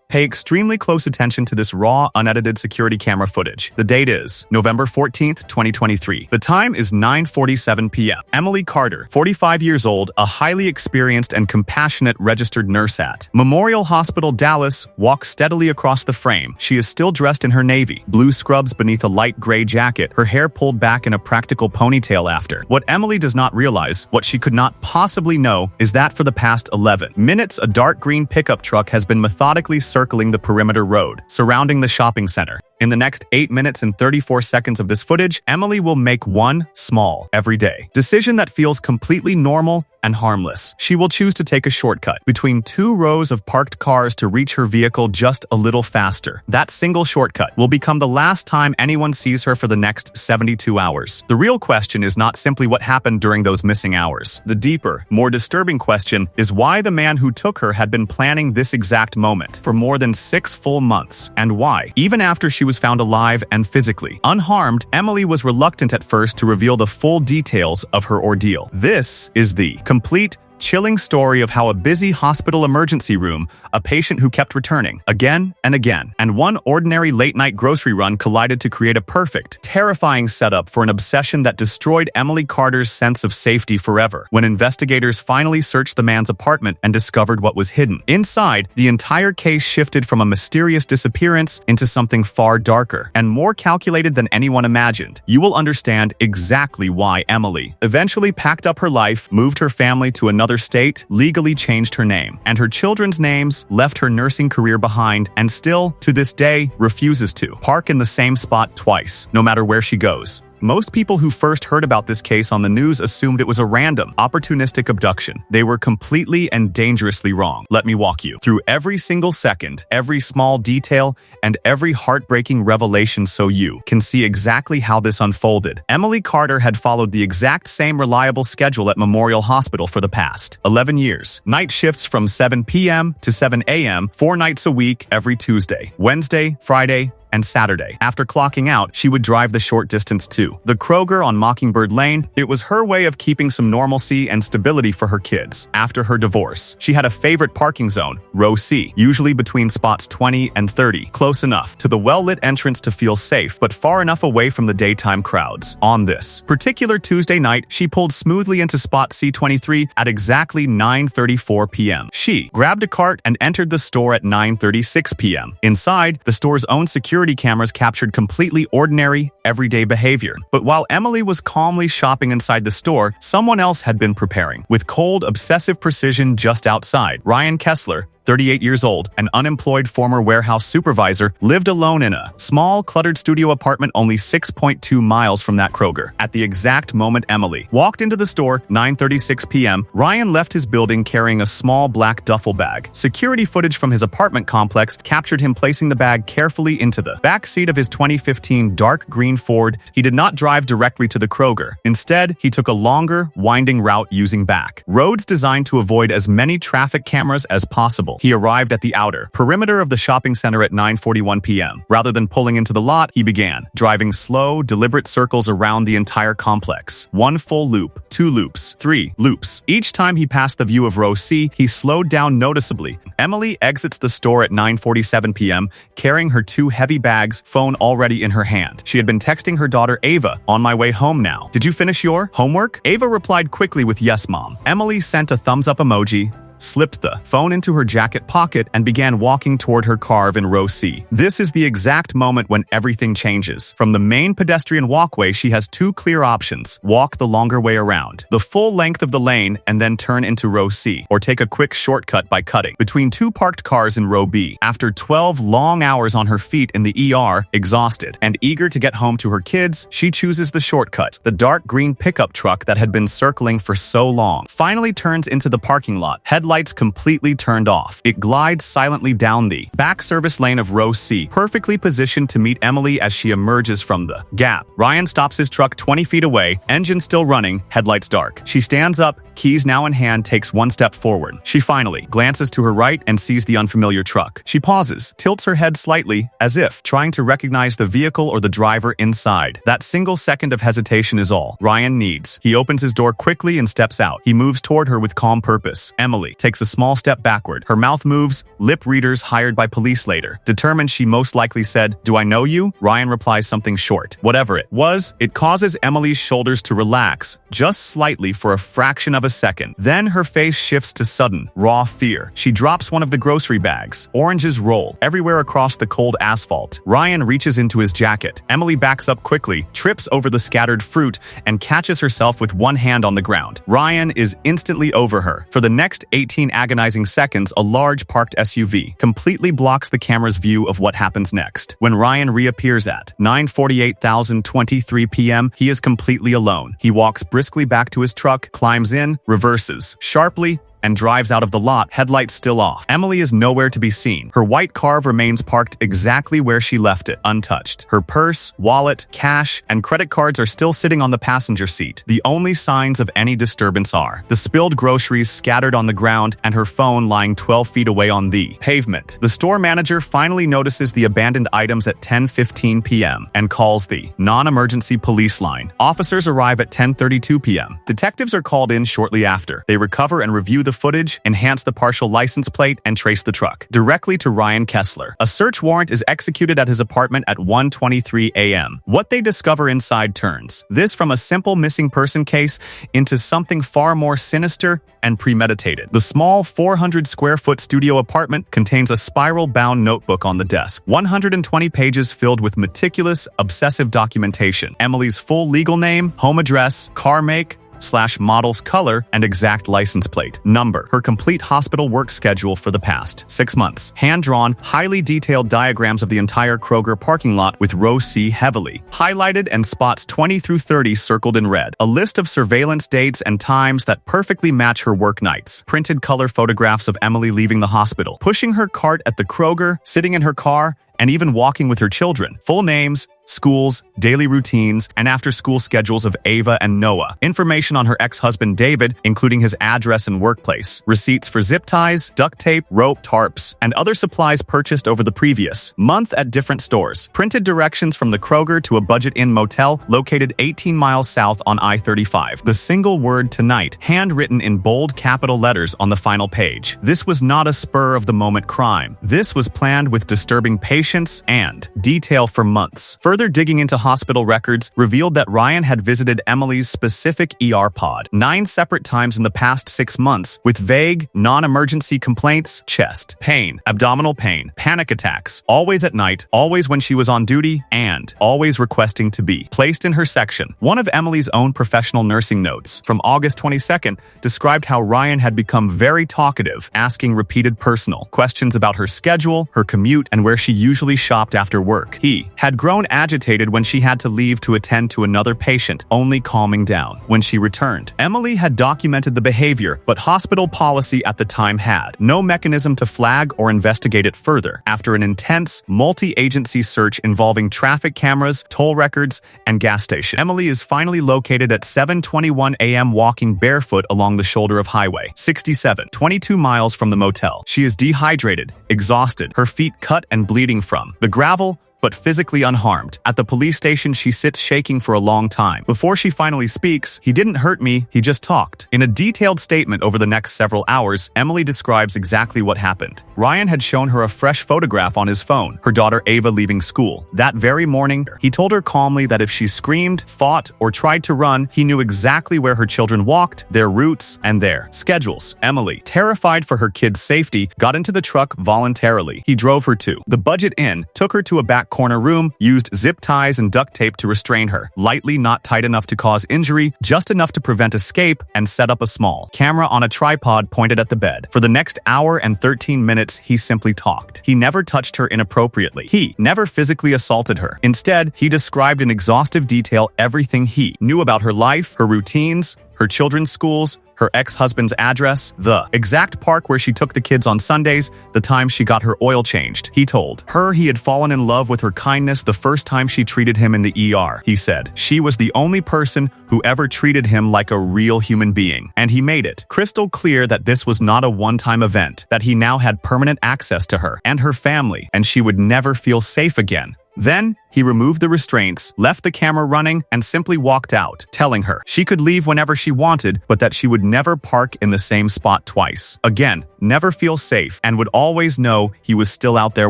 Pay extremely close attention to this raw, unedited security camera footage. The date is November 14th, 2023. The time is 9:47 p.m. Emily Carter, 45 years old, a highly experienced and compassionate registered nurse at Memorial Hospital, Dallas, walks steadily across the frame. She is still dressed in her navy blue scrubs beneath a light gray jacket, her hair pulled back in a practical ponytail after. What Emily does not realize, what she could not possibly know, is that for the past 11 minutes, a dark green pickup truck has been methodically circling the perimeter road, surrounding the shopping center. In the next 8 minutes and 34 seconds of this footage, Emily will make one small, everyday decision that feels completely normal and harmless. She will choose to take a shortcut between two rows of parked cars to reach her vehicle just a little faster. That single shortcut will become the last time anyone sees her for the next 72 hours. The real question is not simply what happened during those missing hours. The deeper, more disturbing question is why the man who took her had been planning this exact moment for more than 6 full months, and why, even after she was found alive and physically unharmed, Emily was reluctant at first to reveal the full details of her ordeal. This is the complete, chilling story of how a busy hospital emergency room, a patient who kept returning again and again, and one ordinary late-night grocery run collided to create a perfect, terrifying setup for an obsession that destroyed Emily Carter's sense of safety forever. When investigators finally searched the man's apartment and discovered what was hidden inside, the entire case shifted from a mysterious disappearance into something far darker and more calculated than anyone imagined. You will understand exactly why Emily eventually packed up her life, moved her family to another state, legally changed her name and her children's names, left her nursing career behind, and still, to this day, refuses to park in the same spot twice, no matter where she goes. Most people who first heard about this case on the news assumed it was a random, opportunistic abduction. They were completely and dangerously wrong. Let me walk you through every single second, every small detail, and every heartbreaking revelation so you can see exactly how this unfolded. Emily Carter had followed the exact same reliable schedule at Memorial Hospital for the past 11 years. Night shifts from 7 p.m. to 7 a.m., 4 nights a week, every Tuesday, Wednesday, Friday, and Saturday. After clocking out, she would drive the short distance to the Kroger on Mockingbird Lane. It was her way of keeping some normalcy and stability for her kids. After her divorce, she had a favorite parking zone, row C, usually between spots 20 and 30, close enough to the well-lit entrance to feel safe, but far enough away from the daytime crowds. On this particular Tuesday night, she pulled smoothly into spot C23 at exactly 9:34 p.m. She grabbed a cart and entered the store at 9:36 p.m. Inside, the store's own security cameras captured completely ordinary, everyday behavior. But while Emily was calmly shopping inside the store, someone else had been preparing. With cold, obsessive precision just outside, Ryan Kessler, 38 years old, an unemployed former warehouse supervisor, lived alone in a small, cluttered studio apartment only 6.2 miles from that Kroger. At the exact moment Emily walked into the store, 9:36 p.m., Ryan left his building carrying a small black duffel bag. Security footage from his apartment complex captured him placing the bag carefully into the back seat of his 2015 dark green Ford. He did not drive directly to the Kroger. Instead, he took a longer, winding route using back roads designed to avoid as many traffic cameras as possible. He arrived at the outer perimeter of the shopping center at 9:41 p.m. Rather than pulling into the lot, he began driving slow, deliberate circles around the entire complex. 1 full loop, 2 loops, 3 loops. Each time he passed the view of row C, he slowed down noticeably. Emily exits the store at 9:47 p.m., carrying her 2 heavy bags, phone already in her hand. She had been texting her daughter Ava, "On my way home now. Did you finish your homework?" Ava replied quickly with "Yes, Mom." Emily sent a thumbs-up emoji, slipped the phone into her jacket pocket, and began walking toward her car in row C. This is the exact moment when everything changes. From the main pedestrian walkway, she has 2 clear options: walk the longer way around the full length of the lane and then turn into row C, or take a quick shortcut by cutting between 2 parked cars in row B. After 12 long hours on her feet in the ER, exhausted and eager to get home to her kids, she chooses the shortcut. The dark green pickup truck that had been circling for so long finally turns into the parking lot, headlights completely turned off. It glides silently down the back service lane of row C, perfectly positioned to meet Emily as she emerges from the gap. Ryan stops his truck 20 feet away, engine still running, headlights dark. She stands up, keys now in hand, takes 1 step forward. She finally glances to her right and sees the unfamiliar truck. She pauses, tilts her head slightly, as if trying to recognize the vehicle or the driver inside. That single second of hesitation is all Ryan needs. He opens his door quickly and steps out. He moves toward her with calm purpose. "Emily, takes a small step backward. Her mouth moves, lip readers hired by police later. Determined she most likely said, "Do I know you?" Ryan replies something short. Whatever it was, it causes Emily's shoulders to relax, just slightly for a fraction of a second. Then her face shifts to sudden, raw fear. She drops one of the grocery bags. Oranges roll everywhere across the cold asphalt. Ryan reaches into his jacket. Emily backs up quickly, trips over the scattered fruit, and catches herself with one hand on the ground. Ryan is instantly over her. For the next 18 agonizing seconds, a large parked SUV completely blocks the camera's view of what happens next. When Ryan reappears at 9:48,023 p.m., he is completely alone. He walks briskly back to his truck, climbs in, reverses sharply, and drives out of the lot, headlights still off. Emily is nowhere to be seen. Her white car remains parked exactly where she left it, untouched. Her purse, wallet, cash, and credit cards are still sitting on the passenger seat. The only signs of any disturbance are the spilled groceries scattered on the ground and her phone lying 12 feet away on the pavement. The store manager finally notices the abandoned items at 10:15 p.m. and calls the non-emergency police line. Officers arrive at 10:32 p.m. Detectives are called in shortly after. They recover and review the footage, enhance the partial license plate, and trace the truck directly to Ryan Kessler. A search warrant is executed at his apartment at 1:23 a.m. What they discover inside turns this from a simple missing person case into something far more sinister and premeditated. The small 400-square-foot studio apartment contains a spiral-bound notebook on the desk, 120 pages filled with meticulous, obsessive documentation. Emily's full legal name, home address, car make, /model's color, and exact license plate number. Her complete hospital work schedule for the past 6 months. Hand-drawn, highly detailed diagrams of the entire Kroger parking lot with row C heavily highlighted and spots 20 through 30 circled in red. A list of surveillance dates and times that perfectly match her work nights. Printed color photographs of Emily leaving the hospital, pushing her cart at the Kroger, sitting in her car, and even walking with her children. Full names, schools, daily routines, and after-school schedules of Ava and Noah. Information on her ex-husband David, including his address and workplace. Receipts for zip ties, duct tape, rope, tarps, and other supplies purchased over the previous month at different stores. Printed directions from the Kroger to a Budget Inn motel located 18 miles south on I-35. The single word "tonight" handwritten in bold capital letters on the final page. This was not a spur-of-the-moment crime. This was planned with disturbing patience and detail for months. Further digging into hospital records revealed that Ryan had visited Emily's specific ER pod 9 separate times in the past 6 months with vague, non-emergency complaints, chest pain, abdominal pain, panic attacks, always at night, always when she was on duty, and always requesting to be placed in her section. One of Emily's own professional nursing notes from August 22nd described how Ryan had become very talkative, asking repeated personal questions about her schedule, her commute, and where she usually shopped after work. He had grown agitated when she had to leave to attend to another patient, only calming down when she returned. Emily had documented the behavior, but hospital policy at the time had no mechanism to flag or investigate it further. After an intense, multi-agency search involving traffic cameras, toll records, and gas station, Emily is finally located at 7:21 a.m. walking barefoot along the shoulder of Highway 67, 22 miles from the motel. She is dehydrated, exhausted, her feet cut and bleeding from the gravel, but physically unharmed. At the police station, she sits shaking for a long time. Before she finally speaks, "He didn't hurt me, he just talked." In a detailed statement over the next several hours, Emily describes exactly what happened. Ryan had shown her a fresh photograph on his phone, her daughter Ava leaving school. That very morning, he told her calmly that if she screamed, fought, or tried to run, he knew exactly where her children walked, their routes, and their schedules. Emily, terrified for her kids' safety, got into the truck voluntarily. He drove her to the Budget Inn, took her to a back corner room, used zip ties and duct tape to restrain her, lightly, not tight enough to cause injury, just enough to prevent escape, and set up a small camera on a tripod pointed at the bed. For the next hour and 13 minutes, he simply talked. He never touched her inappropriately. He never physically assaulted her. Instead, he described in exhaustive detail everything he knew about her life, her routines, her children's schools, her ex-husband's address, the exact park where she took the kids on Sundays, the time she got her oil changed. He told her he had fallen in love with her kindness the first time she treated him in the ER. He said she was the only person who ever treated him like a real human being. And he made it crystal clear that this was not a one-time event, that he now had permanent access to her and her family, and she would never feel safe again. Then, he removed the restraints, left the camera running, and simply walked out, telling her she could leave whenever she wanted, but that she would never park in the same spot twice. Again, never feel safe, and would always know he was still out there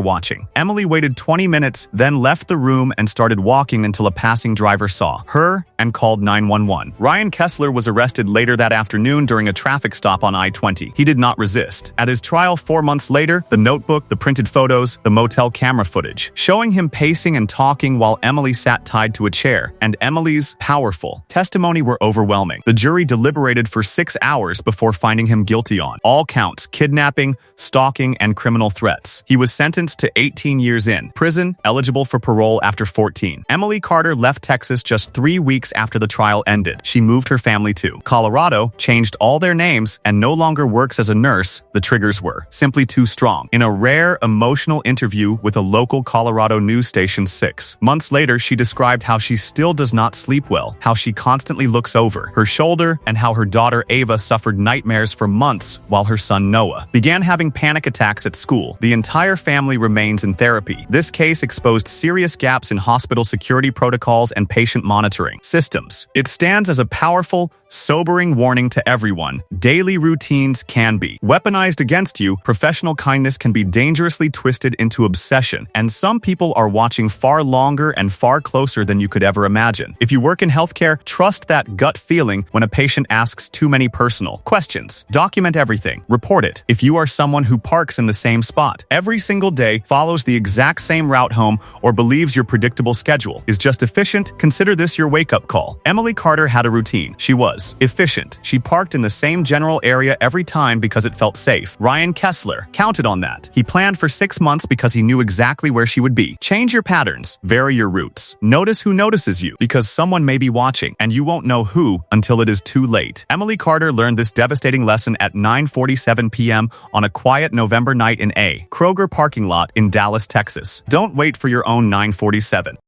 watching. Emily waited 20 minutes, then left the room and started walking until a passing driver saw her and called 911. Ryan Kessler was arrested later that afternoon during a traffic stop on I-20. He did not resist. At his trial 4 months later, the notebook, the printed photos, the motel camera footage, showing him pacing and talking while Emily sat tied to a chair, and Emily's powerful testimony were overwhelming. The jury deliberated for 6 hours before finding him guilty on all counts: kidnapping, stalking, and criminal threats. He was sentenced to 18 years in prison, eligible for parole after 14. Emily Carter left Texas just 3 weeks after the trial ended. She moved her family to Colorado, changed all their names, and no longer works as a nurse. The triggers were simply too strong. In a rare, emotional interview with a local Colorado news station 6 months later, she described how she still does not sleep well, how she constantly looks over her shoulder, and how her daughter Ava suffered nightmares for months while her son Noah began having panic attacks at school. The entire family remains in therapy. This case exposed serious gaps in hospital security protocols and patient monitoring systems. It stands as a powerful, sobering warning to everyone. Daily routines can be weaponized against you. Professional kindness can be dangerously twisted into obsession, and some people are watching far longer and far closer than you could ever imagine. If you work in healthcare, trust that gut feeling when a patient asks too many personal questions. Document everything. Report it. If you are someone who parks in the same spot every single day, follows the exact same route home, or believes your predictable schedule is just efficient, consider this your wake-up call. Emily Carter had a routine. She was efficient. She parked in the same general area every time because it felt safe. Ryan Kessler counted on that. He planned for 6 months because he knew exactly where she would be. Change your patterns. Vary your routes. Notice who notices you, because someone may be watching, and you won't know who until it is too late. Emily Carter learned this devastating lesson at 9:47 p.m. on a quiet November night in a Kroger parking lot in Dallas, Texas. Don't wait for your own 947.